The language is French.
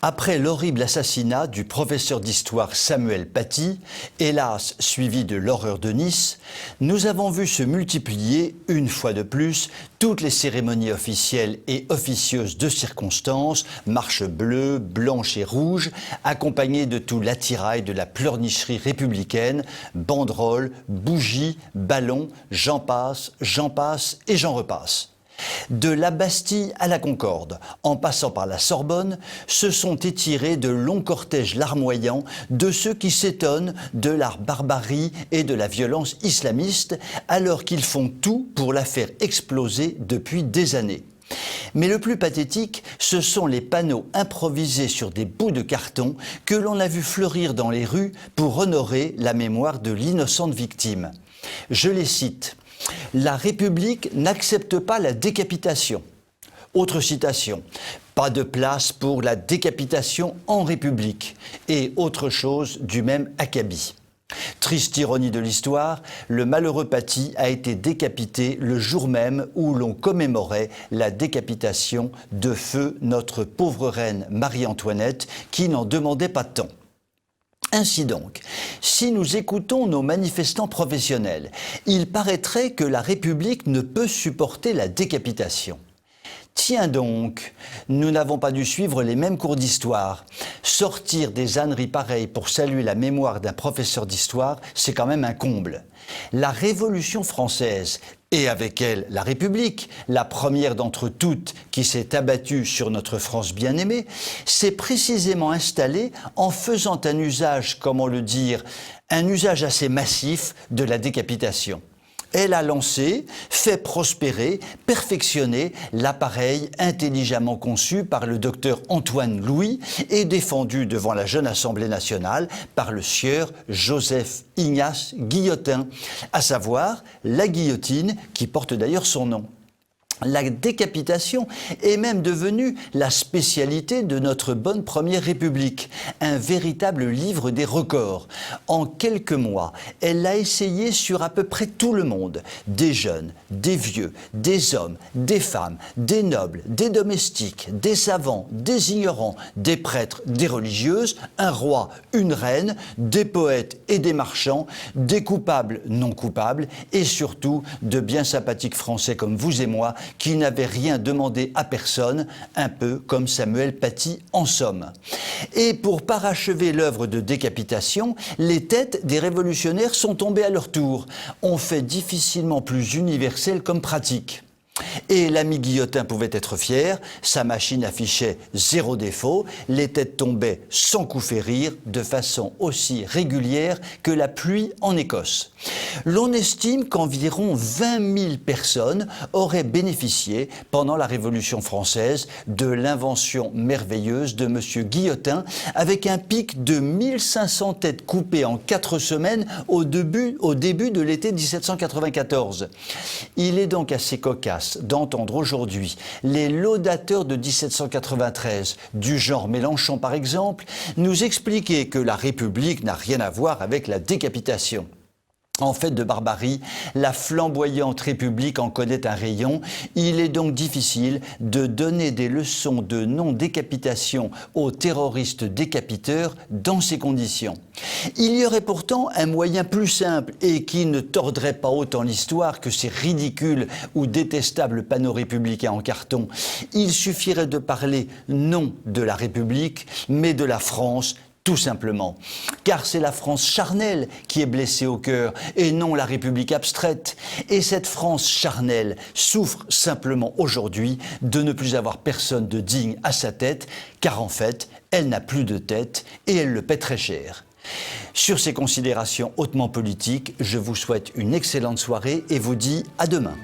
Après l'horrible assassinat du professeur d'histoire Samuel Paty, hélas suivi de l'horreur de Nice, nous avons vu se multiplier, une fois de plus, toutes les cérémonies officielles et officieuses de circonstance, marches bleues, blanches et rouges, accompagnées de tout l'attirail de la pleurnicherie républicaine, banderoles, bougies, ballons, j'en passe et j'en repasse. De la Bastille à la Concorde, en passant par la Sorbonne, se sont étirés de longs cortèges larmoyants de ceux qui s'étonnent de la barbarie et de la violence islamiste, alors qu'ils font tout pour la faire exploser depuis des années. Mais le plus pathétique, ce sont les panneaux improvisés sur des bouts de carton que l'on a vu fleurir dans les rues pour honorer la mémoire de l'innocente victime. Je les cite. « La République n'accepte pas la décapitation ». Autre citation. « Pas de place pour la décapitation en République » et autre chose du même acabit. Triste ironie de l'histoire, le malheureux Paty a été décapité le jour même où l'on commémorait la décapitation de feu notre pauvre reine Marie-Antoinette qui n'en demandait pas tant. Ainsi donc, si nous écoutons nos manifestants professionnels, il paraîtrait que la République ne peut supporter la décapitation. Tiens donc, nous n'avons pas dû suivre les mêmes cours d'histoire. Sortir des âneries pareilles pour saluer la mémoire d'un professeur d'histoire, c'est quand même un comble. La Révolution française, et avec elle la République, la première d'entre toutes qui s'est abattue sur notre France bien-aimée, s'est précisément installée en faisant un usage, comment le dire, un usage assez massif de la décapitation. Elle a lancé, fait prospérer, perfectionné l'appareil intelligemment conçu par le docteur Antoine Louis et défendu devant la jeune Assemblée nationale par le sieur Joseph Ignace Guillotin, à savoir la guillotine qui porte d'ailleurs son nom. La décapitation est même devenue la spécialité de notre bonne première République, un véritable livre des records. En quelques mois, elle l'a essayé sur à peu près tout le monde, des jeunes, des vieux, des hommes, des femmes, des nobles, des domestiques, des savants, des ignorants, des prêtres, des religieuses, un roi, une reine, des poètes et des marchands, des coupables non coupables et surtout de bien sympathiques Français comme vous et moi qui n'avait rien demandé à personne, un peu comme Samuel Paty en somme. Et pour parachever l'œuvre de décapitation, les têtes des révolutionnaires sont tombées à leur tour. On fait difficilement plus universel comme pratique. Et l'ami Guillotin pouvait être fier, sa machine affichait 0 défaut, les têtes tombaient sans coup férir, de façon aussi régulière que la pluie en Écosse. L'on estime qu'environ 20 000 personnes auraient bénéficié, pendant la Révolution française, de l'invention merveilleuse de M. Guillotin, avec un pic de 1500 têtes coupées en 4 semaines au début de l'été 1794. Il est donc assez cocasse d'entendre aujourd'hui les laudateurs de 1793, du genre Mélenchon par exemple, nous expliquer que la République n'a rien à voir avec la décapitation. En fait de barbarie, la flamboyante République en connaît un rayon. Il est donc difficile de donner des leçons de non-décapitation aux terroristes décapiteurs dans ces conditions. Il y aurait pourtant un moyen plus simple et qui ne tordrait pas autant l'histoire que ces ridicules ou détestables panneaux républicains en carton. Il suffirait de parler non de la République, mais de la France, tout simplement. Car c'est la France charnelle qui est blessée au cœur et non la République abstraite. Et cette France charnelle souffre simplement aujourd'hui de ne plus avoir personne de digne à sa tête, car en fait, elle n'a plus de tête et elle le paie très cher. Sur ces considérations hautement politiques, je vous souhaite une excellente soirée et vous dis à demain.